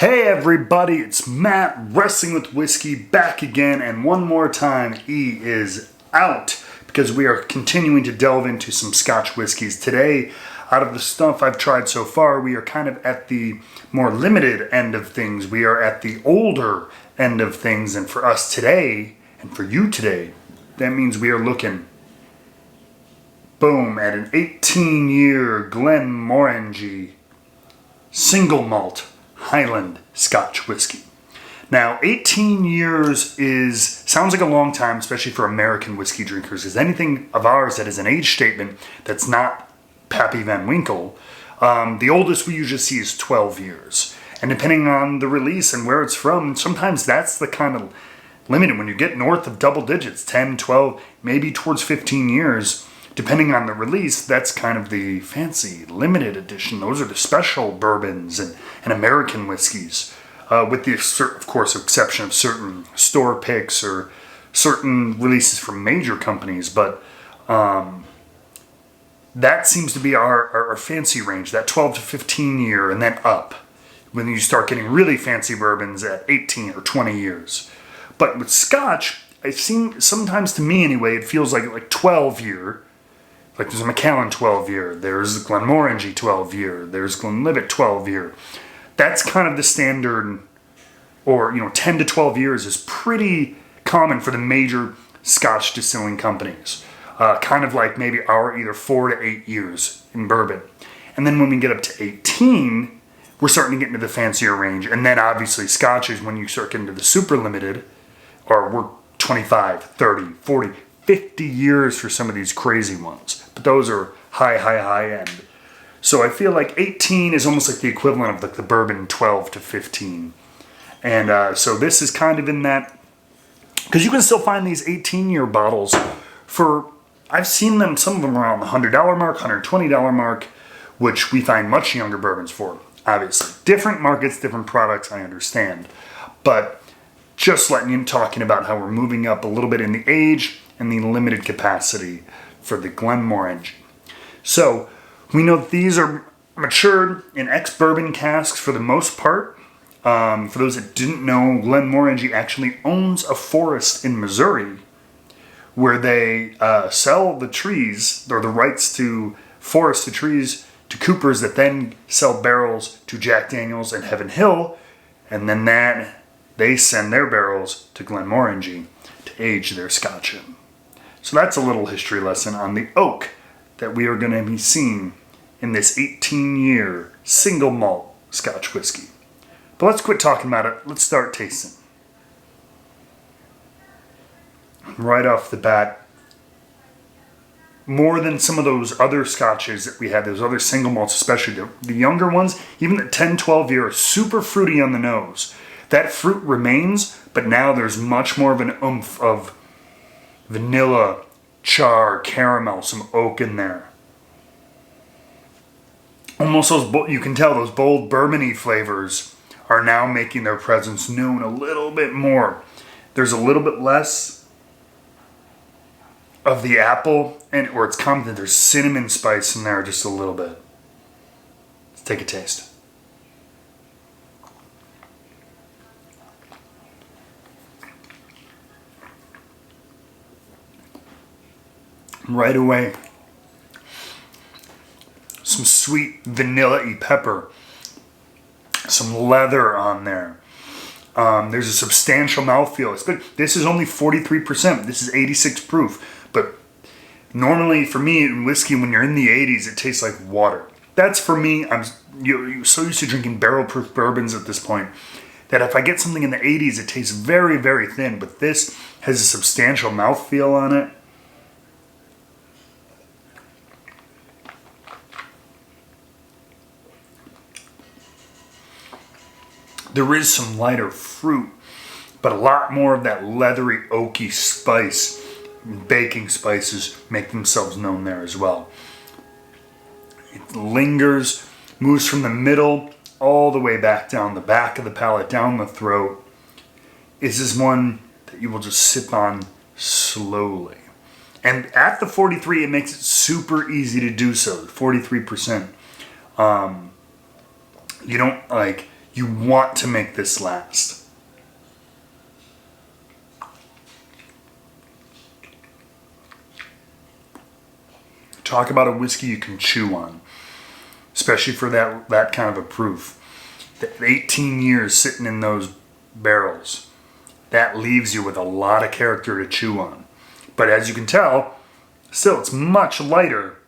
Hey everybody, it's Matt, Wrestling with Whiskey, back again, and one more time, E is out, because we are continuing to delve into some Scotch whiskeys. Today, out of the stuff I've tried so far, we are kind of at the more limited end of things. We are at the older end of things, and for us today, and for you today, that means we are looking, boom, at an 18-year Glenmorangie single malt Highland Scotch whiskey. Now, 18 years sounds like a long time, especially for American whiskey drinkers, because anything of ours that is an age statement that's not Pappy Van Winkle, the oldest we usually see is 12 years. And depending on the release and where it's from, sometimes that's the kind of limit. When you get north of double digits, 10, 12, maybe towards 15 years, depending on the release, that's kind of the fancy limited edition. Those are the special bourbons and American whiskeys, with the, of course, exception of certain store picks or certain releases from major companies. But that seems to be our fancy range, that 12 to 15 year and then up, when you start getting really fancy bourbons at 18 or 20 years. But with Scotch, it seems, sometimes to me anyway, it feels like 12 year. Like there's a Macallan 12 year, there's Glenmorangie 12 year, there's Glenlivet 12 year. That's kind of the standard, or 10 to 12 years is pretty common for the major Scotch distilling companies. Kind of like maybe our either 4 to 8 years in bourbon. And then when we get up to 18, we're starting to get into the fancier range. And then obviously Scotch is when you start getting into the super limited, or we're 25, 30, 40, 50 years for some of these crazy ones. But those are high end. So I feel like 18 is almost like the equivalent of like the bourbon 12 to 15. And so this is kind of in that, because you can still find these 18-year bottles for, I've seen them, some of them around the $100 mark, $120 mark, which we find much younger bourbons for, obviously. Different markets, different products, I understand. But just talking about how we're moving up a little bit in the age and the limited capacity for the Glenmorangie. So we know that these are matured in ex-bourbon casks for the most part. For those that didn't know, Glenmorangie actually owns a forest in Missouri where they sell the trees, or the rights to forest the trees, to coopers that then sell barrels to Jack Daniels and Heaven Hill, and then they send their barrels to Glenmorangie to age their Scotch in. So that's a little history lesson on the oak that we are going to be seeing in this 18-year single malt Scotch whiskey. But let's quit talking about it. Let's start tasting. Right off the bat, more than some of those other Scotches that we had, those other single malts, especially the younger ones, even the 10, 12 year, are super fruity on the nose. That fruit remains, but now there's much more of an oomph of vanilla, char, caramel, some oak in there. Almost you can tell those bold bourbon-y flavors are now making their presence known a little bit more. There's a little bit less of the apple, or it's common that there's cinnamon spice in there just a little bit. Let's take a taste. Right away, some sweet vanilla-y pepper, some leather on there. There's a substantial mouthfeel. It's good. This is only 43%. This is 86 proof. But normally, for me, in whiskey, when you're in the 80s, it tastes like water. That's for me. I'm so used to drinking barrel-proof bourbons at this point that if I get something in the 80s, it tastes very, very thin. But this has a substantial mouthfeel on it. There is some lighter fruit, but a lot more of that leathery, oaky spice. Baking spices make themselves known there as well. It lingers, moves from the middle all the way back down the back of the palate, down the throat. This is one that you will just sip on slowly. And at the 43, it makes it super easy to do so, 43%. You don't You want to make this last. Talk about a whiskey you can chew on, especially for that kind of a proof. The 18 years sitting in those barrels, that leaves you with a lot of character to chew on. But as you can tell, still it's much lighter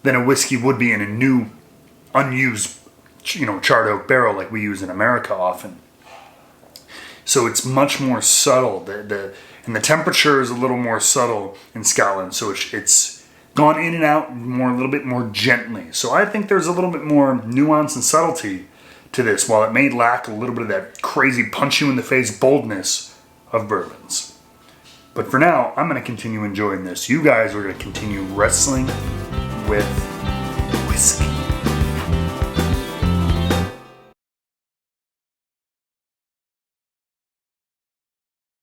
than a whiskey would be in a new, unused, charred oak barrel like we use in America often. So it's much more subtle. And the temperature is a little more subtle in Scotland. So it's gone in and out a little bit more gently. So I think there's a little bit more nuance and subtlety to this, while it may lack a little bit of that crazy punch you in the face boldness of bourbons. But for now, I'm going to continue enjoying this. You guys are going to continue wrestling with